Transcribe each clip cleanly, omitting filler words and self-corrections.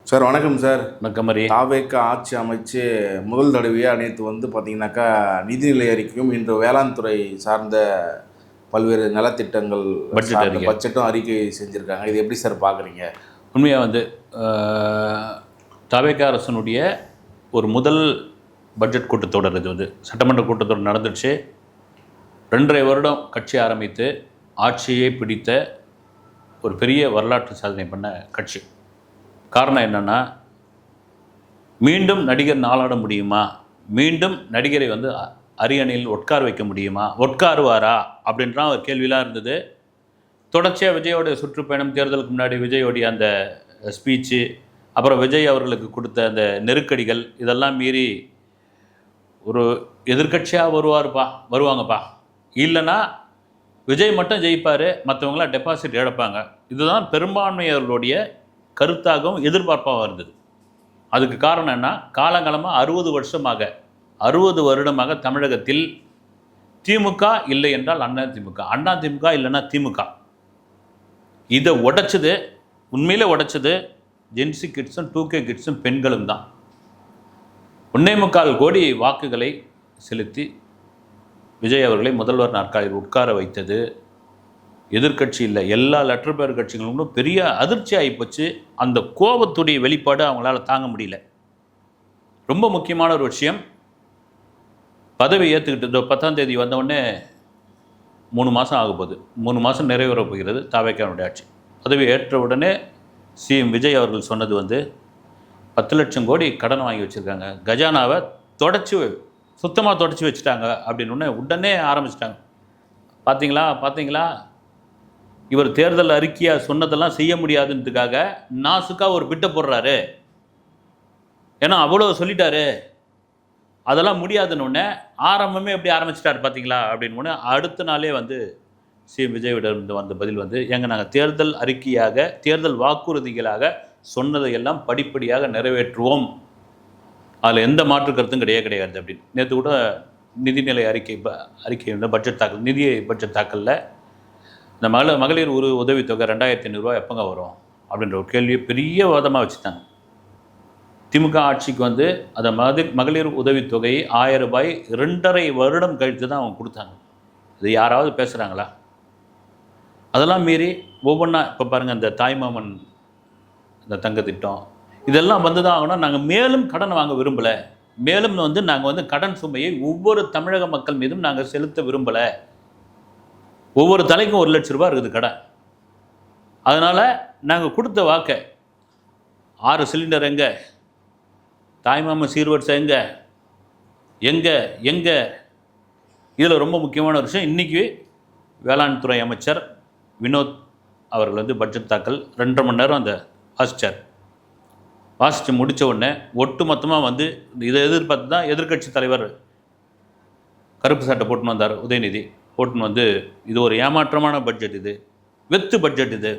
Sir வணக்கம் sir. வணக்கம் மாதிரி தாவேக்க ஆட்சி அமைச்சு முதல் தடவையாக நேற்று பார்த்தீங்கன்னாக்கா நிதிநிலை அறிக்கையும் இன்று வேளாண் துறை சார்ந்த பல்வேறு நலத்திட்டங்கள் பட்ஜெட்டும் அறிக்கை செஞ்சுருக்காங்க. இது எப்படி சார் பார்க்குறீங்க? உண்மையாக தாவேக்க அரசனுடைய ஒரு முதல் பட்ஜெட் கூட்டத்தொடர் இது சட்டமன்ற கூட்டத்தொடர் நடந்துடுச்சு. 2.5 வருடம் கட்சி ஆரம்பித்து ஆட்சியை பிடித்த ஒரு பெரிய வரலாற்று சாதனை பண்ண கட்சி. காரணம் என்னென்னா, மீண்டும் நடிகர் நாளாட முடியுமா, மீண்டும் நடிகரை அரியணையில் உட்கார வைக்க முடியுமா, உட்காருவாரா அப்படின்ற ஒரு கேள்வியெலாம் இருந்தது. தொடர்ச்சியாக விஜயோடைய சுற்றுப்பயணம், தேர்தலுக்கு முன்னாடி விஜயோடைய அந்த ஸ்பீச்சு, அப்புறம் விஜய் அவர்களுக்கு கொடுத்த அந்த நெருக்கடிகள், இதெல்லாம் மீறி ஒரு எதிர்கட்சியாக வருவாங்கப்பா, இல்லைன்னா விஜய் மட்டும் ஜெயிப்பார், மற்றவங்களாம் டெபாசிட் இழப்பாங்க. இதுதான் பெரும்பான்மையர்களுடைய கருத்தாகவும் எதிர்பார்ப்பாகவும் இருந்தது. அதுக்கு காரணம் என்ன, காலங்காலமாக 60 வருடமாக தமிழகத்தில் திமுக இல்லை என்றால் அதிமுக இல்லைன்னா திமுக. இதை உடைச்சது, உண்மையிலே உடைச்சது ஜென்சி கிட்ஸும் 2K கிட்ஸும் பெண்களும் தான். 1.25 கோடி வாக்குகளை செலுத்தி விஜய் அவர்களை முதல்வர் நாற்காலியில் உட்கார வைத்தது எதிர்கட்சி இல்லை, எல்லா லெட்டர் பேர் கட்சிகளும் பெரிய அதிர்ச்சி ஆகிப்போச்சு. அந்த கோபத்துடைய வெளிப்பாடு அவங்களால தாங்க முடியல. ரொம்ப முக்கியமான ஒரு விஷயம், பதவி ஏற்றுக்கிட்டு 10ஆம் தேதி வந்தவுடனே 3 மாதம் ஆக போகுது. 3 மாதம் நிறைவேற போகிறது தாவேக்காவுடைய ஆட்சி. பதவி ஏற்ற உடனே சிஎம் விஜய் அவர்கள் சொன்னது 10 லட்சம் கோடி கடன் வாங்கி வச்சுருக்காங்க, கஜானாவை சுத்தமாக தொடச்சி வச்சுட்டாங்க அப்படின்னு உடனே ஆரம்பிச்சிட்டாங்க. பார்த்தீங்களா இவர் தேர்தல் அறிக்கையாக சொன்னதெல்லாம் செய்ய முடியாதுன்றதுக்காக நாசுக்காக ஒரு பிட்டை போடுறாரு. ஏன்னா அவ்வளோ சொல்லிட்டாரு, அதெல்லாம் முடியாதுன்னு ஆரம்பமே எப்படி ஆரம்பிச்சிட்டாரு பார்த்தீங்களா அப்படின்னு அடுத்த நாளே சிஎம் விஜய்விடம் வந்த பதில் நாங்கள் தேர்தல் அறிக்கையாக, தேர்தல் வாக்குறுதிகளாக சொன்னதையெல்லாம் படிப்படியாக நிறைவேற்றுவோம், அதில் எந்த மாற்று கருத்தும் கிடையாது அப்படின்னு. நேற்று கூட நிதிநிலை அறிக்கை பட்ஜெட் தாக்கல், நிதி பட்ஜெட் தாக்கலில் இந்த மகளிர் உதவித்தொகை 2500 ரூபா எப்போங்க வரும் அப்படின்ற ஒரு கேள்வியை பெரிய வாதமாக வச்சுட்டாங்க. திமுக ஆட்சிக்கு அந்த மகளிர் உதவித்தொகை 1000 ரூபாய் 2.5 வருடம் கழித்து தான் அவங்க கொடுத்தாங்க. இது யாராவது பேசுகிறாங்களா? அதெல்லாம் மீறி ஒவ்வொன்றா இப்போ பாருங்கள், இந்த தாய்மாமன் இந்த தங்க திட்டம், இதெல்லாம் தான் ஆகணும். நாங்கள் மேலும் கடன் வாங்க விரும்பலை, மேலும் நாங்கள் கடன் சுமையை ஒவ்வொரு தமிழக மக்கள் மீதும் நாங்கள் செலுத்த விரும்பலை. ஒவ்வொரு தலைக்கும் 1 லட்சம் ரூபா இருக்குது கடன். அதனால் நாங்கள் கொடுத்த வாக்கை 6 சிலிண்டர் எங்கே, தாய்மாமன் சீர்வரிசை எங்கே இதில் ரொம்ப முக்கியமான விஷயம், இன்றைக்கி வேளாண் துறை அமைச்சர் வினோத் அவர்கள் பட்ஜெட் தாக்கல் 2.5 மணி நேரம் அந்த வாசித்து முடித்த உடனே ஒட்டு மொத்தமாக இதை எதிர்பார்த்து தான் எதிர்கட்சி தலைவர் கருப்பு சட்டை போட்டுன்னு வந்தார், உதயநிதி போட்டுன்னு இது ஒரு ஏமாற்றமான பட்ஜெட், இது வெத்து பட்ஜெட், இது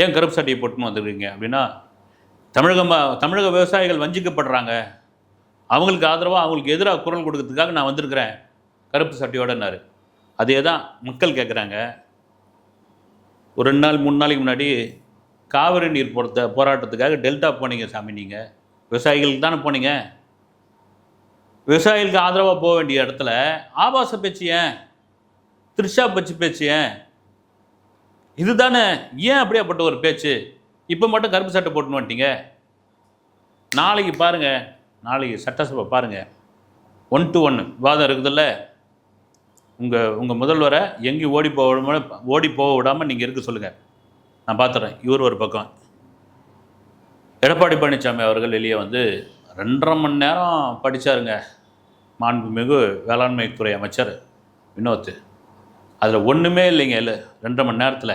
ஏன் கருப்பு சட்டையை போட்டுன்னு வந்துருக்கீங்க அப்படின்னா, தமிழக விவசாயிகள் வஞ்சிக்கப்படுறாங்க, அவங்களுக்கு ஆதரவாக அவங்களுக்கு எதிராக குரல் கொடுக்கறதுக்காக நான் வந்திருக்கிறேன் கருப்பு சட்டையோடனாரு. அதே தான் மக்கள் கேட்குறாங்க. ஒரு 2 நாள் 3 நாளைக்கு முன்னாடி காவிரி நீர் போராட்டத்துக்காக டெல்டா போனீங்க சாமி, நீங்கள் விவசாயிகளுக்கு தானே போனீங்க. விவசாயிகளுக்கு ஆதரவாக போக வேண்டிய இடத்துல ஆபாச பேச்சு ஏன், த்ரிஷா பேச்சு ஏன், இதுதானே ஏன் அப்படியாப்பட்ட ஒரு பேச்சு? இப்போ மட்டும் கருப்பு சட்டை போட்டுன்னு வந்துட்டீங்க. நாளைக்கு பாருங்கள், நாளைக்கு சட்டசபை பாருங்கள், 1 to 1 விவாதம் இருக்குதுல்ல. உங்கள் முதல்வரை எங்கேயும் ஓடி போக விடாமல் நீங்கள் இருக்க சொல்லுங்கள், நான் பார்த்துறேன். இவர் ஒரு பக்கம், எடப்பாடி பழனிசாமி அவர்கள் வெளியே 2.5 மணி நேரம் படித்தாருங்க, மாண்புமிகு வேளாண்மை துறை அமைச்சர் வினோத். அதில் ஒன்றுமே இல்லைங்க. 2.5 மணி நேரத்தில்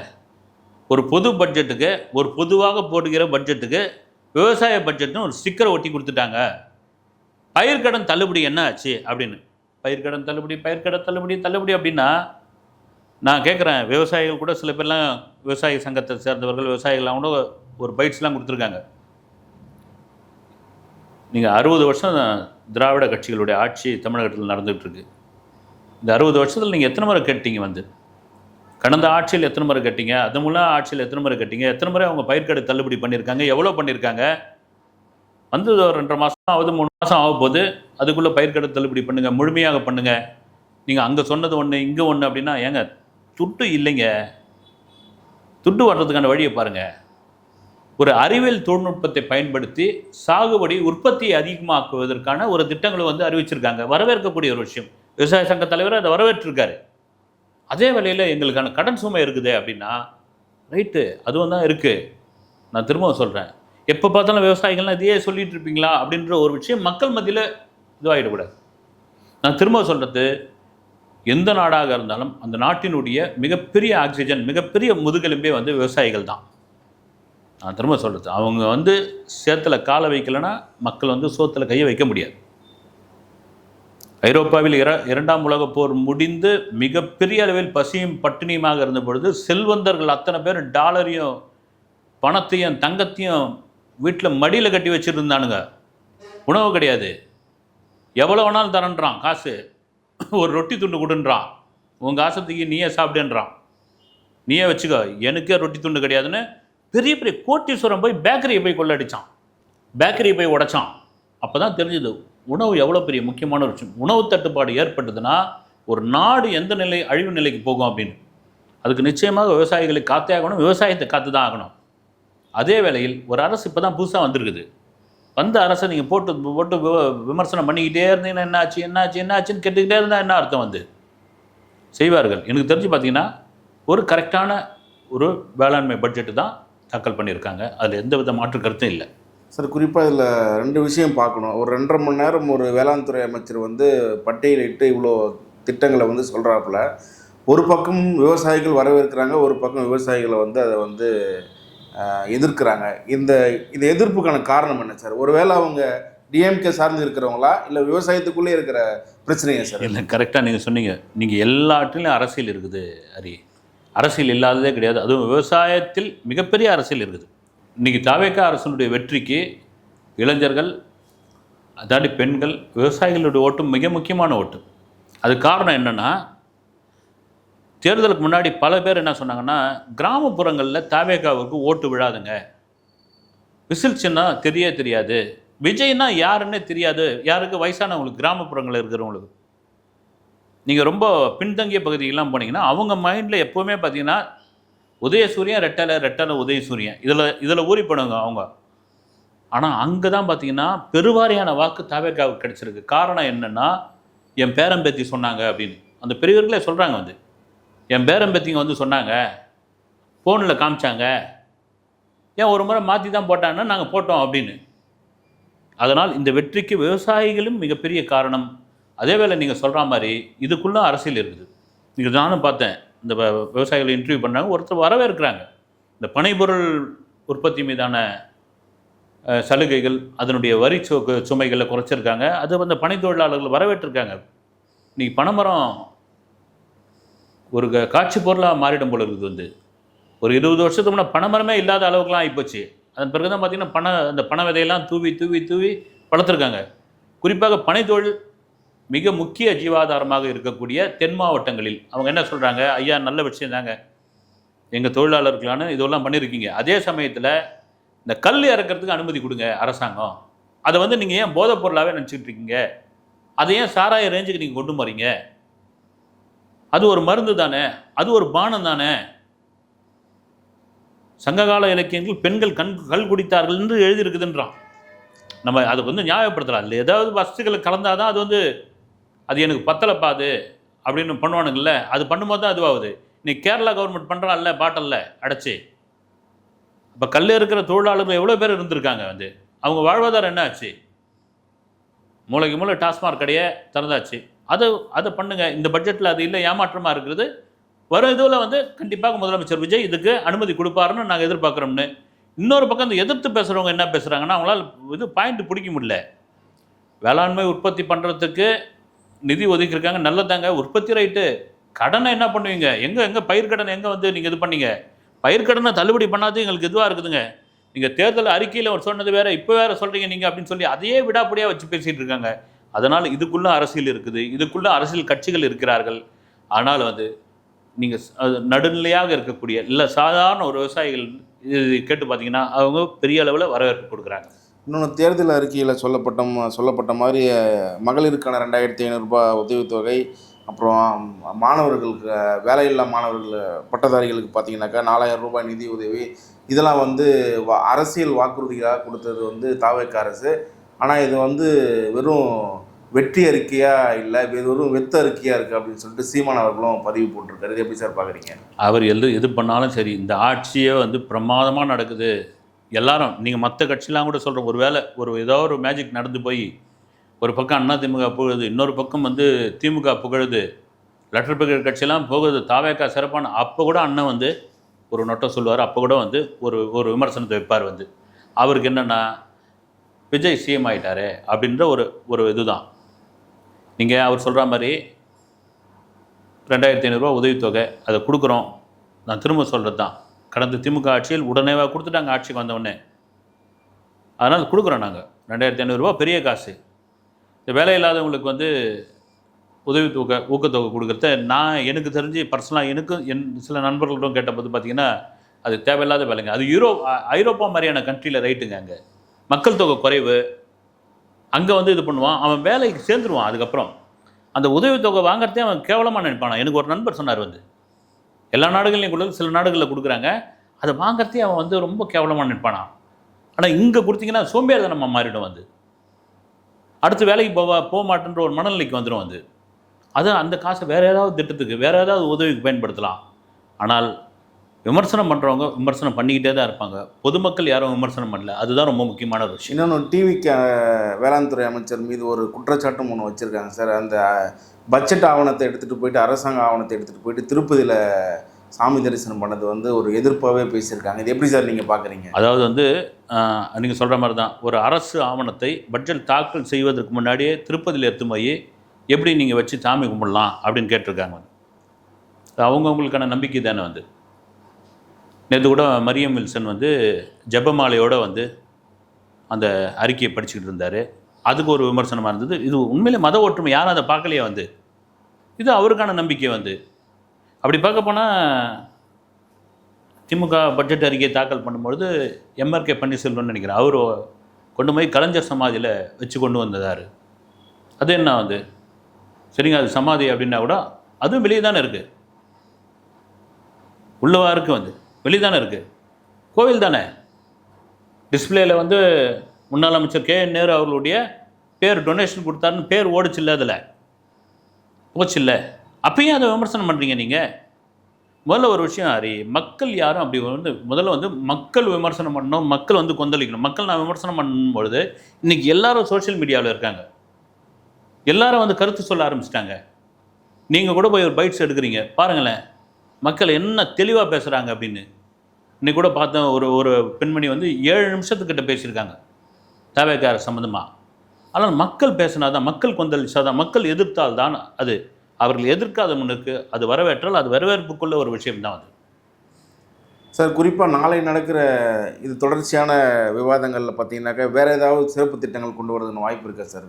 ஒரு பொது பட்ஜெட்டுக்கு, ஒரு பொதுவாக போடுகிற பட்ஜெட்டுக்கு விவசாய பட்ஜெட்னு ஒரு ஸ்டிக்கரை ஒட்டி கொடுத்துட்டாங்க. பயிர்க்கடன் தள்ளுபடி என்ன ஆச்சு அப்படின்னு, பயிர்க்கடன் தள்ளுபடி அப்படின்னா நான் கேட்குறேன், விவசாயிகள் கூட சில பேர்லாம், விவசாய சங்கத்தை சேர்ந்தவர்கள், விவசாயிகள்லாம் கூட ஒரு பைட்ஸ்லாம் கொடுத்துருக்காங்க. நீங்கள் 60 வருஷம் திராவிட கட்சிகளுடைய ஆட்சி தமிழகத்தில் நடந்துகிட்ருக்கு. இந்த 60 வருஷத்தில் நீங்கள் எத்தனை முறை கேட்டீங்க? கடந்த ஆட்சியில் எத்தனை முறை கேட்டீங்க? அது மூலம் ஆட்சியில் எத்தனை முறை கேட்டீங்க? எத்தனை முறை அவங்க பயிர்க்கடை தள்ளுபடி பண்ணியிருக்காங்க? எவ்வளோ பண்ணியிருக்காங்க? வந்து ஒரு 2.5 மாதம் ஆகுது, 3 மாதம் ஆக போகுது. அதுக்குள்ளே பயிர்க்கடன் தள்ளுபடி பண்ணுங்கள், முழுமையாக பண்ணுங்கள், நீங்கள் அங்கே சொன்னது ஒன்று இங்கே ஒன்று அப்படின்னா, ஏங்க துட்டு இல்லைங்க, துட்டு வர்றதுக்கான வழியை பாருங்கள். ஒரு அறிவியல் தொழில்நுட்பத்தை பயன்படுத்தி சாகுபடி உற்பத்தியை அதிகமாக்குவதற்கான ஒரு திட்டங்களை வந்து அறிவிச்சிருக்காங்க. வரவேற்கக்கூடிய ஒரு விஷயம். விவசாய சங்க தலைவர் அதை வரவேற்றிருக்காரு. அதே வேளையில் எங்களுக்கான கடன் சுமை இருக்குது அப்படின்னா, ரைட்டு, அதுவும் தான் இருக்குது. நான் திரும்பவும் சொல்கிறேன், எப்போ பார்த்தாலும் விவசாயிகள்லாம் இதையே சொல்லிட்டு இருப்பீங்களா அப்படின்ற ஒரு விஷயம் மக்கள் மத்தியில் இதுவாகிடக்கூடாது. நான் திரும்ப சொல்கிறது, எந்த நாடாக இருந்தாலும் அந்த நாட்டினுடைய மிகப்பெரிய ஆக்சிஜன், மிகப்பெரிய முதுகெலும்பே வந்து விவசாயிகள் தான். நான் திரும்ப சொல்கிறது, அவங்க வந்து சேத்துல காலை வைக்கலைன்னா மக்கள் வந்து சோத்தில் கையை வைக்க முடியாது. ஐரோப்பாவில் 2ஆம் உலகப் போர் முடிந்து மிகப்பெரிய அளவில் பசியும் பட்டினியுமாக இருந்த பொழுது செல்வந்தர்கள் அத்தனை பேர் டாலரையும் பணத்தையும் தங்கத்தையும் வீட்டில் மடியில் கட்டி வச்சுருந்தானுங்க. உணவு கிடையாது, எவ்வளோ வேணாலும் தரன்றான் காசு, ஒரு ரொட்டி துண்டு கொடுன்றான், உங்கள் ஆசத்துக்கு நீயே சாப்பிடுன்றான், நீயே வச்சுக்கோ, எனக்கே ரொட்டி துண்டு கிடையாதுன்னு பெரிய பெரிய கோட்டீஸ்வரம் போய் பேக்கரியை போய் கொள்ளடிச்சான், பேக்கரியை போய் உடைச்சான். அப்போ தான் தெரிஞ்சுது உணவு எவ்வளோ பெரிய முக்கியமான ஒரு விஷயம். உணவு தட்டுப்பாடு ஏற்பட்டதுன்னா ஒரு நாடு எந்த நிலை அழிவு நிலைக்கு போகும் அப்படின்னு. அதுக்கு நிச்சயமாக விவசாயிகளை காத்தே ஆகணும், விவசாயத்தை காத்து தான் ஆகணும். அதே வேளையில் ஒரு அரசு இப்போ தான் புதுசாக வந்திருக்குது. வந்த அரசை நீங்கள் போட்டு விமர்சனம் பண்ணிக்கிட்டே இருந்தீங்கன்னா என்னாச்சுன்னு கேட்டுக்கிட்டே இருந்தால் என்ன அர்த்தம்? வந்து செய்வார்கள். எனக்கு தெரிஞ்சு பார்த்தீங்கன்னா ஒரு கரெக்டான ஒரு வேளாண்மை பட்ஜெட்டு தான் தாக்கல் பண்ணியிருக்காங்க. அதில் எந்த வித மாற்று கருத்தும் இல்லை. சார், குறிப்பாக இதில் 2 விஷயம் பார்க்கணும். ஒரு 2.5 மணி நேரம் ஒரு வேளாண் துறை அமைச்சர் வந்து பட்டியலிட்டு இவ்வளோ திட்டங்களை வந்து சொல்கிறாப்புல. ஒரு பக்கம் விவசாயிகள் வரவேற்கிறாங்க, ஒரு பக்கம் விவசாயிகளை வந்து அதை வந்து எதிர்க்கிறாங்க. இந்த எதிர்ப்புக்கான காரணம் என்ன சார்? ஒருவேளை அவங்க டிஎம்கே சார்ந்து இருக்கிறவங்களா, இல்லை விவசாயத்துக்குள்ளே இருக்கிற பிரச்சனையா சார்? இல்லை, கரெக்டாக நீங்கள் சொன்னீங்க. நீங்கள் எல்லாத்துலேயும் அரசியல் இருக்குது ஹரி. அரசியல் இல்லாததே கிடையாது. அதுவும் விவசாயத்தில் மிகப்பெரிய அரசியல் இருக்குது. இன்றைக்கி தாவேக அரசனுடைய வெற்றிக்கு இளைஞர்கள், அதாண்டி பெண்கள், விவசாயிகளுடைய ஓட்டு மிக முக்கியமான ஓட்டு. அது காரணம் என்னென்னா, தேர்தலுக்கு முன்னாடி பல பேர் என்ன சொன்னாங்கன்னா, கிராமப்புறங்களில் தாவேகாவுக்கு ஓட்டு விழாதுங்க, விசில் சின்னம் தெரியாது, விஜய்னா யாருன்னே தெரியாது, யாருக்கு வயசானவங்களுக்கு, கிராமப்புறங்களில் இருக்கிறவங்களுக்கு. நீங்கள் ரொம்ப பின்தங்கிய பகுதிகள்லாம் போனீங்கன்னா அவங்க மைண்டில் எப்போவுமே பார்த்தீங்கன்னா உதயசூரியன் ரெட்டலை உதயசூரியன் இதில் ஊறி போனவங்க அவங்க. ஆனால் அங்கே தான் பார்த்தீங்கன்னா பெருவாரியான வாக்கு தாவேகாவுக்கு கிடச்சிருக்கு. காரணம் என்னென்னா, என் பேரம்பேத்தி சொன்னாங்க அப்படின்னு அந்த பெரியவர்களே சொல்கிறாங்க. வந்து என் பேரம்பேத்திங்க வந்து சொன்னாங்க, ஃபோனில் காமிச்சாங்க, ஏன் ஒரு முறை மாற்றி தான் போட்டாங்கன்னா நாங்கள் போட்டோம் அப்படின்னு. அதனால் இந்த வெற்றிக்கு விவசாயிகளும் மிகப்பெரிய காரணம். அதே வேளை நீங்கள் சொல்கிற மாதிரி இதுக்குள்ளே அரசியல் இருக்குது. நீங்கள் நானும் பார்த்தேன், இந்த விவசாயிகளை இன்டர்வியூ பண்ணாங்க, ஒருத்தர் வரவேற்கிறாங்க. இந்த பனைப்பொருள் உற்பத்தி மீதான சலுகைகள், அதனுடைய வரி சுமைகளை குறைச்சிருக்காங்க. அது வந்து பனை தொழிலாளர்கள் வரவேற்றிருக்காங்க. இன்றைக்கி பனைமரம் ஒரு காட்சி பொருளாக மாறிடும் போல இருக்குது. வந்து ஒரு 20 வருஷத்துக்கு முன்னே பனைமரமே இல்லாத அளவுக்குலாம் ஆகிப்போச்சு. அதன் பிறகு தான் பார்த்திங்கன்னா அந்த பனை விதையெல்லாம் தூவி வளர்த்துருக்காங்க. குறிப்பாக பனை தொழில் மிக முக்கிய ஜீவாதாரமாக இருக்கக்கூடிய தென் மாவட்டங்களில் அவங்க என்ன சொல்கிறாங்க, ஐயா நல்ல விஷயம் தாங்க, எங்கள் தொழிலாளர்களான இதெல்லாம் பண்ணியிருக்கீங்க, அதே சமயத்தில் இந்த கல் இறக்கிறதுக்கு அனுமதி கொடுங்க அரசாங்கம், அதை வந்து நீங்கள் ஏன் போதைப் பொருளாகவே நினச்சிக்கிட்டு இருக்கீங்க, அதை ஏன் சாராய ரேஞ்சுக்கு நீங்கள் கொண்டு போகிறீங்க, அது ஒரு மருந்து தானே, அது ஒரு பானம் தானே. சங்ககால இலக்கியங்கள் பெண்கள் கல் குடித்தார்கள் என்று எழுதியிருக்குதுன்றான். நம்ம அதை வந்து நியாயப்படுத்தலாம். இல்லை ஏதாவது வசதிகளை கலந்தால் தான் அது வந்து அது எனக்கு பத்தலைப்பாது அப்படின்னு பண்ணுவானுங்கள்ல, அது பண்ணும்போது தான் அதுவாகுது. இன்னைக்கு கேரளா கவர்மெண்ட் பண்ணுறான்ல பாட்டலில் அடைச்சி. இப்போ கல் இருக்கிற தொழிலாளர்கள் எவ்வளோ பேர் இருந்திருக்காங்க. வந்து அவங்க வாழ்வாதாரம் என்ன ஆச்சு? மூளைக்கு டாஸ்மார்க் கடையை திறந்தாச்சு. அதை பண்ணுங்கள். இந்த பட்ஜெட்டில் அது இல்லை, ஏமாற்றமாக இருக்கிறது. வரும் இதில் வந்து கண்டிப்பாக முதலமைச்சர் விஜய் இதுக்கு அனுமதி கொடுப்பாருன்னு நாங்கள் எதிர்பார்க்குறோம்னு. இன்னொரு பக்கம் இந்த எதிர்த்து பேசுகிறவங்க என்ன பேசுகிறாங்கன்னா, அவங்களால் இது பாயிண்ட் பிடிக்க முடியல. வேளாண்மை உற்பத்தி பண்ணுறதுக்கு நிதி ஒதுக்கியிருக்காங்க, நல்லதாங்க, உற்பத்தி ரைட்டு. கடனை என்ன பண்ணுவீங்க? எங்கே பயிர்க்கடன் எங்கே வந்து நீங்கள் இது பண்ணீங்க? பயிர்க்கடனை தள்ளுபடி பண்ணாது எங்களுக்கு இதுவாக இருக்குதுங்க. நீங்கள் தேர்தல் அறிக்கையில் ஒரு சொன்னது வேறு, இப்போ வேறு சொல்கிறீங்க நீங்கள் அப்படின்னு சொல்லி அதையே விடாப்படியாக வச்சு பேசிகிட்டு இருக்காங்க. அதனால் இதுக்குள்ளே அரசியல் இருக்குது, இதுக்குள்ளே அரசியல் கட்சிகள் இருக்கிறார்கள். ஆனால் வந்து நீங்கள் நடுநிலையாக இருக்கக்கூடிய இல்லை சாதாரண ஒரு விவசாயிகள் இது கேட்டு பார்த்தீங்கன்னா அவங்க பெரிய அளவில் வரவேற்பு கொடுக்குறாங்க. இன்னொன்று தேர்தல் அறிக்கையில் சொல்லப்பட்ட மாதிரி மகளிருக்கான 2500 ரூபாய் உதவித்தொகை, அப்புறம் மாணவர்களுக்கு வேலையில்லா மாணவர்கள் பட்டதாரிகளுக்கு பார்த்தீங்கன்னாக்கா 4000 ரூபாய் நிதி உதவி, இதெல்லாம் வந்து அரசியல் வாக்குறுதியாக கொடுத்தது வந்து தாவேக்கா அரசு. ஆனால் இது வந்து வெறும் வெற்றி அறிக்கையாக இல்லை, இது வெறும் வெத்த அறிக்கையாக இருக்குது அப்படின்னு சொல்லிட்டு சீமான் அவர்களும் பதிவு போட்டிருக்காரு. இது எப்படி சார் பார்க்குறீங்க? அவர் எது பண்ணாலும் சரி, இந்த ஆட்சியே வந்து பிரமாதமாக நடக்குது. எல்லாரும் நீங்கள் மற்ற கட்சியெலாம் கூட சொல்கிற ஏதோ ஒரு மேஜிக் நடந்து போய் ஒரு பக்கம் அதிமுக புகழுது, இன்னொரு பக்கம் வந்து திமுக புகழுது, லெட்டர் பேக்கர் கட்சியெல்லாம் போகுது, தாவேக்கா சிறப்பான, அப்போ கூட அண்ணன் வந்து ஒரு நொட்டை சொல்லுவார். அப்போ கூட வந்து ஒரு விமர்சனத்தை வைப்பார். வந்து அவருக்கு என்னென்னா விஜய் சிஎம் ஆகிட்டாரு அப்படின்ற ஒரு இதுதான். நீங்கள் அவர் சொல்கிற மாதிரி 2500 ரூபா உதவித்தொகை அதை கொடுக்குறோம். நான் திரும்ப சொல்கிறது தான், கடந்த திமுக ஆட்சியில் உடனேவா கொடுத்துட்டாங்க ஆட்சிக்கு வந்தவுடனே. அதனால் கொடுக்குறோம் நாங்கள் 2500 ரூபா, பெரிய காசு. இந்த வேலை இல்லாதவங்களுக்கு வந்து ஊக்கத்தொகை கொடுக்குறத எனக்கு தெரிஞ்சு பர்சனலாக சில நண்பர்களிடம் கேட்டபோது பார்த்தீங்கன்னா அது தேவையில்லாத வேலைங்க. அது ஐரோப்பா மாதிரியான கண்ட்ரியில் ரைட்டுங்க. அங்கே மக்கள் தொகை குறைவு, அங்கே வந்து இது பண்ணுவான், அவன் வேலைக்கு சேர்ந்துருவான். அதுக்கப்புறம் அந்த உதவித்தொகை வாங்குறதே அவன் கேவலமாக நினைப்பானா. எனக்கு ஒரு நண்பர் சொன்னார், வந்து எல்லா நாடுகள்லையும் கொடுக்குறது, சில நாடுகளில் கொடுக்குறாங்க, அதை வாங்குறதே அவன் வந்து ரொம்ப கேவலமாக நினைப்பானா. ஆனால் இங்கே கொடுத்தீங்கன்னா சோம்பேறித்தனமாக மாறிடும். வந்து அடுத்து வேலைக்கு போக மாட்டேன்ற ஒரு மனநிலைக்கு வந்துடும். வந்து அந்த காசை வேறு ஏதாவது திட்டத்துக்கு, வேறு ஏதாவது உதவிக்கு பயன்படுத்தலாம். ஆனால் விமர்சனம் பண்ணுறவங்க விமர்சனம் பண்ணிக்கிட்டே தான் இருப்பாங்க. பொதுமக்கள் யாரும் விமர்சனம் பண்ணல. அதுதான் ரொம்ப முக்கியமான ஒரு விஷயம். இன்னொன்று, டிவிக்கு வேளாண் துறை அமைச்சர் மீது ஒரு குற்றச்சாட்டும் ஒன்று வச்சுருக்காங்க சார். அந்த பட்ஜெட் ஆவணத்தை எடுத்துகிட்டு போயிட்டு, அரசாங்க ஆவணத்தை எடுத்துகிட்டு போயிட்டு திருப்பதியில் சாமி தரிசனம் பண்ணது வந்து ஒரு எதிர்ப்பாகவே பேசியிருக்காங்க. இது எப்படி சார் நீங்கள் பார்க்குறீங்க? அதாவது வந்து நீங்கள் சொல்கிற மாதிரி தான், ஒரு அரசு ஆவணத்தை பட்ஜெட் தாக்கல் செய்வதற்கு முன்னாடியே திருப்பதியில் எடுத்து போய் எப்படி நீங்கள் வச்சு சாமி கும்பிடலாம் அப்படின்னு கேட்டிருக்காங்க. அவங்கவுங்களுக்கான நம்பிக்கை தானே. வந்து நேற்று கூட மரியம் வில்சன் வந்து ஜெபமாலையோடு வந்து அந்த அறிக்கையை படிச்சுக்கிட்டு இருந்தார். அதுக்கு ஒரு விமர்சனமாக இருந்தது. இது உண்மையிலே மத ஒற்றுமை, யாரும் அதை பார்க்கலையே. வந்து இது அவருக்கான நம்பிக்கை. வந்து அப்படி பார்க்க போனால் திமுக பட்ஜெட் அறிக்கையை தாக்கல் பண்ணும்பொழுது எம்ஆர்கே பன்னீர்செல்வம்னு நினைக்கிறேன், அவர் கொண்டு போய் கலைஞர் சமாதியில் வச்சு கொண்டு வந்ததார். அது என்ன வந்து சரிங்க, அது சமாதி அப்படின்னா கூட அதுவும் வெளியே தானே இருக்குது, உள்ளவா இருக்குது, வந்து வெளியே தானே இருக்குது, கோவில் தானே. டிஸ்பிளேயில் வந்து முன்னாள் அமைச்சர் KN நேரு அவர்களுடைய பேர் டொனேஷன் கொடுத்தாருன்னு பேர் ஓடிச்சில்ல, அதில் போச்சில்ல. அப்பயும் அதை விமர்சனம் பண்ணுறீங்க நீங்கள். முதல்ல ஒரு விஷயம் ஹரி, மக்கள் யாரும் அப்படி வந்து முதல்ல வந்து மக்கள் விமர்சனம் பண்ணணும், மக்கள் வந்து கொந்தளிக்கணும். மக்கள் நான் விமர்சனம் பண்ணும்பொழுது இன்றைக்கி எல்லாரும் சோஷியல் மீடியாவில் இருக்காங்க, எல்லாரும் வந்து கருத்து சொல்ல ஆரம்பிச்சிட்டாங்க. நீங்கள் கூட போய் ஒரு பைட்ஸ் எடுக்கிறீங்க, பாருங்களேன் மக்கள் என்ன தெளிவாக பேசுகிறாங்க அப்படின்னு. இன்னைக்கு கூட பார்த்தேன், ஒரு பெண்மணி வந்து 7 நிமிஷத்துக்கிட்ட பேசியிருக்காங்க தாவேக்கார சம்மந்தமாக. ஆனால் மக்கள் பேசினாதான், மக்கள் கொந்தளிச்சாதான், மக்கள் எதிர்த்தால் தான் அது. அவர்கள் எதிர்க்காத முன்னுக்கு அது வரவேற்றால் அது வரவேற்புக்குள்ள ஒரு விஷயம்தான் அது. சார், குறிப்பாக நாளை நடக்கிற இது தொடர்ச்சியான விவாதங்களில் பார்த்தீங்கன்னாக்கா வேறு ஏதாவது சிறப்பு திட்டங்கள் கொண்டு வரதுன்னு வாய்ப்பு இருக்கா சார்?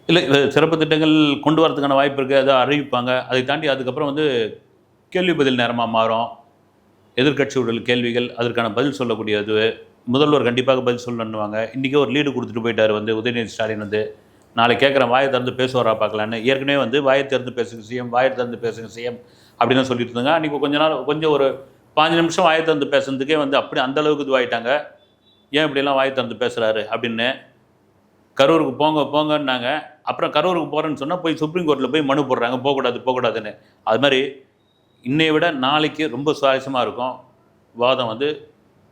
இல்லை, சிறப்பு திட்டங்கள் கொண்டு வரதுக்கான வாய்ப்பு இருக்குது, அதை அறிவிப்பாங்க. அதை தாண்டி அதுக்கப்புறம் வந்து கேள்வி பதில் நேரமாக மாறும். எதிர்கட்சியுடைய கேள்விகள், அதற்கான பதில் சொல்லக்கூடியது முதல்வர் கண்டிப்பாக பதில் சொல்லணுவாங்க. இன்றைக்கி ஒரு லீடு கொடுத்துட்டு போயிட்டார் வந்து உதயநிதி ஸ்டாலின். வந்து நாளை கேட்குறேன், வாயை திறந்து பேசுவாரா பார்க்கலான்னு. ஏற்கனவே வந்து வாயை திறந்து பேசுங்க சிஎம், வாயை திறந்து பேசுங்க சிஎம் அப்படின்னு சொல்லிட்டு இருந்தாங்க. அன்றைக்கி கொஞ்சம் ஒரு 5 நிமிஷம் வாயை திறந்து பேசுறதுக்கே வந்து அப்படி அந்தளவுக்கு இதுவாகிட்டாங்க. ஏன் இப்படிலாம் வாயை திறந்து பேசுகிறாரு அப்படின்னு. கரூருக்கு போங்கன்னாங்க. அப்புறம் கரூருக்கு போகிறேன்னு சொன்னால் போய் சுப்ரீம் கோர்ட்டில் போய் மனு போடுறாங்க, போகக்கூடாதுன்னு. அது மாதிரி இன்னையை விட நாளைக்கு ரொம்ப சுவாரஸ்யமாக இருக்கும். வாதம் வந்து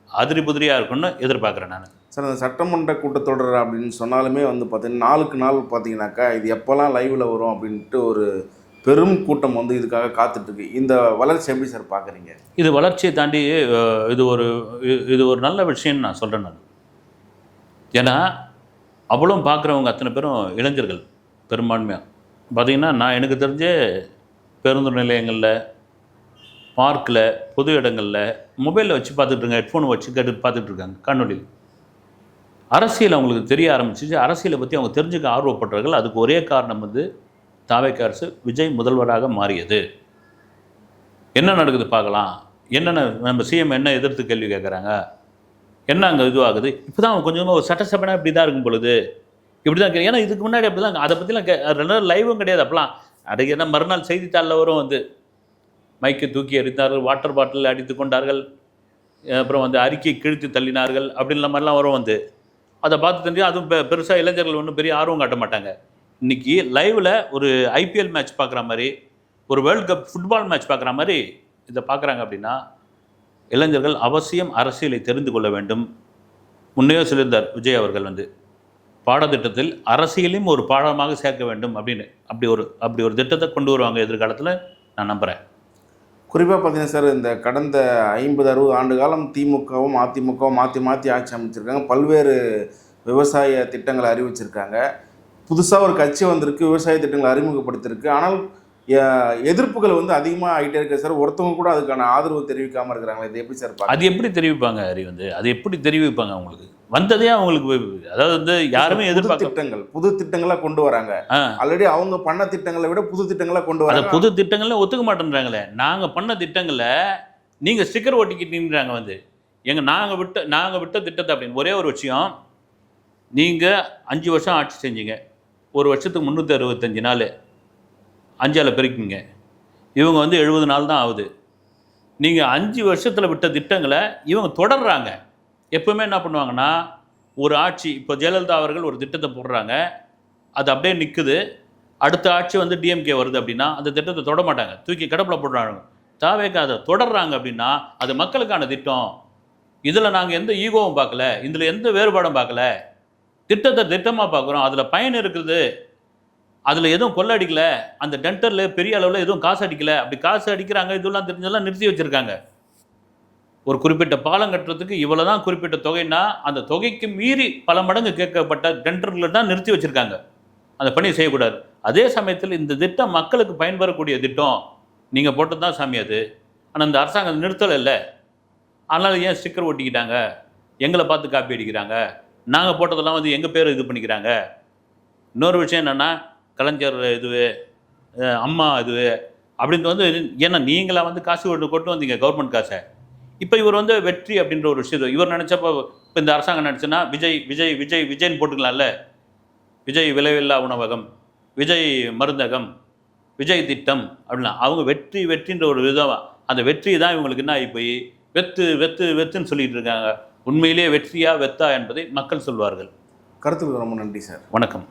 அதிரி புதிரியாக இருக்கும்னு எதிர்பார்க்குறேன் நான். சார், அந்த சட்டமன்ற கூட்டத்தொடர் அப்படின்னு சொன்னாலுமே வந்து பார்த்தீங்கன்னா நாளுக்கு நாள் பார்த்தீங்கன்னாக்கா இது எப்போல்லாம் லைவில் வரும் அப்படின்ட்டு ஒரு பெரும் கூட்டம் வந்து இதுக்காக காத்துட்ருக்கு. இந்த வளர்ச்சி எப்படி சார் பார்க்குறீங்க? இது வளர்ச்சியை தாண்டி இது ஒரு நல்ல விஷயம்னு நான் சொல்கிறேன் நான். ஏன்னா அவ்வளோ பார்க்குறவங்க அத்தனை பேரும் இளைஞர்கள் பெரும்பான்மையாக. பார்த்திங்கன்னா நான் எனக்கு தெரிஞ்ச பேருந்து நிலையங்களில், பார்க்கில், பொது இடங்களில் மொபைலில் வச்சு பார்த்துட்ருங்க, ஹெட்ஃபோனை வச்சு கேட்டு பார்த்துட்ருக்காங்க காணொலியில். அரசியல் அவங்களுக்கு தெரிய ஆரம்பிச்சிச்சு, அரசியலை பற்றி அவங்க தெரிஞ்சுக்க ஆர்வப்பட்டார்கள். அதுக்கு ஒரே காரணம் வந்து தாவேக்கா அரசு விஜய் முதல்வராக மாறியது. என்ன நடக்குது பார்க்கலாம், என்னென்ன நம்ம சிஎம் என்ன எதிர்த்து கேள்வி கேட்குறாங்க, என்ன அங்கே இதுவாகுது? இப்போ தான் கொஞ்சம் கொஞ்சமாக ஒரு சட்டசபைனா இப்படி தான் இருக்கும் பொழுது இப்படி தான் ஏன்னா இதுக்கு முன்னாடி அப்படி தான் அதை பற்றிலாம் 2 நாள் லைவும் கிடையாது அப்போலாம். அதுக்கு என்ன மறுநாள் செய்தித்தாளில் வரும் வந்து மைக்கை தூக்கி எறிந்தார்கள், வாட்டர் பாட்டில் அடித்து கொண்டார்கள், அப்புறம் வந்து அறிக்கை கிழித்து தள்ளினார்கள் அப்படின்ற மாதிரிலாம் வரும் வந்து. அதை பார்த்து தெரிஞ்சு அதுவும் பெருசாக இளைஞர்கள் ஒன்றும் பெரிய ஆர்வம் காட்ட மாட்டாங்க. இன்றைக்கி லைவில் ஒரு ஐபிஎல் மேட்ச் பார்க்குற மாதிரி, ஒரு வேர்ல்டு கப் ஃபுட்பால் மேட்ச் பார்க்குற மாதிரி இதை பார்க்குறாங்க அப்படின்னா இளைஞர்கள் அவசியம் அரசியலை தெரிந்து கொள்ள வேண்டும். முன்னையோ சொல்லியிருந்தார் விஜய் அவர்கள் வந்து பாடத்திட்டத்தில் அரசியலையும் ஒரு பாடமாக சேர்க்க வேண்டும் அப்படின்னு. அப்படி ஒரு திட்டத்தை கொண்டு வருவாங்க எதிர்காலத்தில், நான் நம்புகிறேன். குறிப்பாக பார்த்தீங்கன்னா சார், இந்த கடந்த 50-60 ஆண்டு காலம் திமுகவும் அதிமுகவும் மாற்றி ஆட்சி அமைச்சிருக்காங்க. பல்வேறு விவசாய திட்டங்களை அறிவிச்சிருக்காங்க. புதுசாக ஒரு கட்சி வந்திருக்கு, விவசாய திட்டங்களை அறிமுகப்படுத்திருக்கு. ஆனால் எதிர்ப்புகள் வந்து அதிகமாக ஆகிட்டே இருக்கு சார். ஒருத்தவங்க கூட அதுக்கான ஆதரவு தெரிவிக்காமல் இருக்கிறாங்களே, இது எப்படி சார்? அது எப்படி தெரிவிப்பாங்க வந்து அது எப்படி தெரிவிப்பாங்க? அவங்களுக்கு வந்ததே அவங்களுக்கு, அதாவது வந்து யாருமே எதிர்பார்க்க புது திட்டங்களாக கொண்டு வராங்க. ஆல்ரெடி அவங்க பண்ண திட்டங்களை விட புது திட்டங்களாக கொண்டு வராங்க. புது திட்டங்களை ஒத்துக்க மாட்டேன்றாங்களே. நாங்கள் பண்ண திட்டங்களை நீங்கள் ஸ்டிக்கர் ஒட்டிக்கிட்டீங்கிறாங்க வந்து. நாங்கள் விட்ட திட்டத்தை அப்படின்னு. ஒரே ஒரு விஷயம், நீங்கள் 5 வருஷம் ஆட்சி செஞ்சீங்க, ஒரு வருஷத்துக்கு 365 நாள், 5ஆல் பெருக்கிங்க. இவங்க வந்து 70 நாள் தான் ஆகுது. நீங்கள் 5 வருஷத்தில் விட்ட திட்டங்களை இவங்க தொடர்றாங்க. எப்பவுமே என்ன பண்ணுவாங்கன்னா, ஒரு ஆட்சி, இப்போ ஜெயலலிதா அவர்கள் ஒரு திட்டத்தை போடுறாங்க, அது அப்படியே நிற்குது. அடுத்த ஆட்சி வந்து டிஎம்கே வருது அப்படின்னா அந்த திட்டத்தை தொட மாட்டாங்க, தூக்கி கிடப்பில் போடுறாங்க. தாவேக்கு அதை தொடர்றாங்க அப்படின்னா அது மக்களுக்கான திட்டம். இதில் நாங்கள் எந்த ஈகோவும் பார்க்கல, இதில் எந்த வேறுபாடும் பார்க்கல, திட்டத்தை திட்டமாக பார்க்குறோம், அதில் பயன் இருக்குது, அதில் எதுவும் கொள்ள அடிக்கல, அந்த டெண்டரில் பெரிய அளவில் எதுவும் காசு அடிக்கலை. அப்படி காசு அடிக்கிறாங்க இதெல்லாம் தெரிஞ்சதெல்லாம் நிறுத்தி வச்சுருக்காங்க. ஒரு குறிப்பிட்ட பாலம் கட்டுறதுக்கு இவ்வளோ தான் குறிப்பிட்ட தொகைன்னா அந்த தொகைக்கு மீறி பல மடங்கு கேட்கப்பட்ட டெண்டரில் தான் நிறுத்தி வச்சுருக்காங்க. அந்த பணியை செய்யக்கூடாது. அதே சமயத்தில் இந்த திட்டம் மக்களுக்கு பயன்பெறக்கூடிய திட்டம், நீங்கள் போட்டது தான் சாமி அது. ஆனால் இந்த அரசாங்கம் நிறுத்தலை இல்லை. அதனால் ஏன் ஸ்டிக்கர் ஒட்டிக்கிட்டாங்க, எங்களை பார்த்து காப்பி அடிக்கிறாங்க, நாங்கள் போட்டதெல்லாம் வந்து எங்கள் பேர் இது பண்ணிக்கிறாங்க. இன்னொரு விஷயம் என்னென்னா, கலைஞர் இதுவு, அம்மா இதுவு அப்படின்னு வந்து, ஏன்னா நீங்களாக வந்து காசு கொண்டு வந்தீங்க, கவர்மெண்ட் காசை. இப்போ இவர் வந்து வெற்றி அப்படின்ற ஒரு விஷயம் இவர் நினச்சப்போ, இப்போ இந்த அரசாங்கம் நினச்சுன்னா விஜய்ன்னு போட்டுக்கலாம்ல. விஜய் விலையில்லா உணவகம், விஜய் மருந்தகம், விஜய் திட்டம் அப்படின்னா அவங்க வெற்றின்ற ஒரு விதம். அந்த வெற்றி தான் இவங்களுக்கு என்ன ஆகி போய் வெத்துன்னு சொல்லிட்டு இருக்காங்க. உண்மையிலேயே வெற்றியா வெத்தா என்பதை மக்கள் சொல்வார்கள். கருத்துக்கு ரொம்ப நன்றி சார். வணக்கம்.